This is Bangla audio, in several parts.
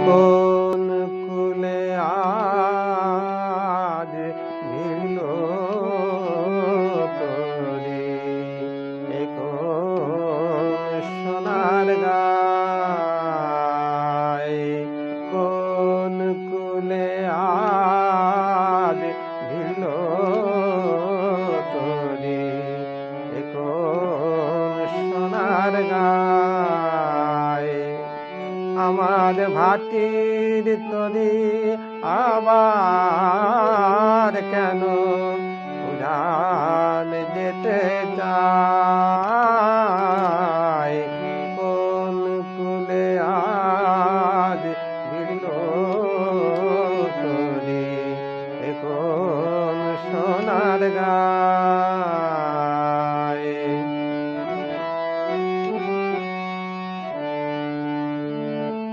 কোন কুলে আজ ভিড়ল তোরে, এ কোন সোনার গায়। কোন কুলে আজ ভিড়ল তোরে, এ কোন সোনার গায়। আমার ভাটির তরি আবার কেন উড়ান যেতে চায়। কোন কুলে আজ ভিড়ল তোরে, এ কোন সোনার গায়।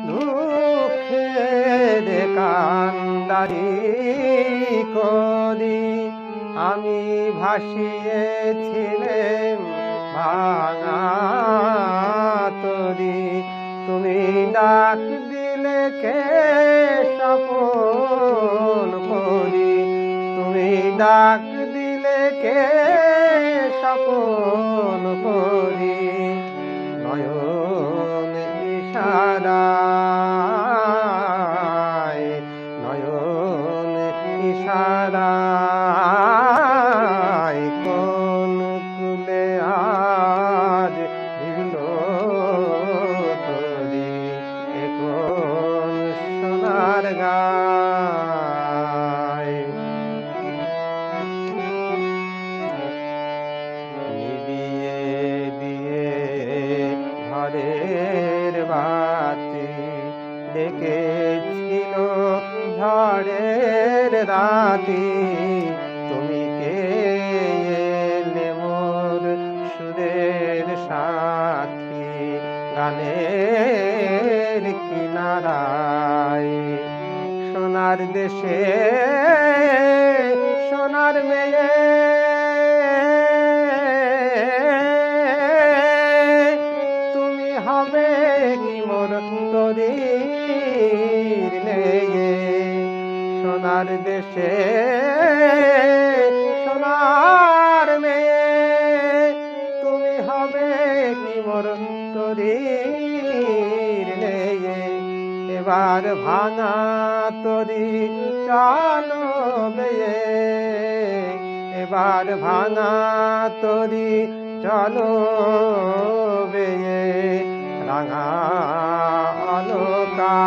দুঃখের কান্দারি করি আমি ভাসিয়েছিলাম ভাঙা তরি। তুমি ডাক দিলে কে স্বপন করি, তুমি ডাক দিলে কে স্বপন করি। নয়ন ইশারায়, নয়ন ইশারায় কোন কুলে আজ ভিড়ল তোরে, এ কোন সোনার গায়। নিবিয়ে দিয়ে ঘরের বাতি ডেকেছিল ঝড়ের রাতি। তুমি কে এলে মোর সুরের সাথী গানের কিনারায়। সোনার দেশে সোনার মেয়ে তুমি হবে কি মোর তরির নেয়ে। সোনার দেশে সোনার মেয়ে তুমি হবে কি মোর তরির নেয়ে। এবার ভাঙা তরি চলো বেয়ে, এবার ভাঙা তরি চলো বেয়ে। রাঙা আলোকা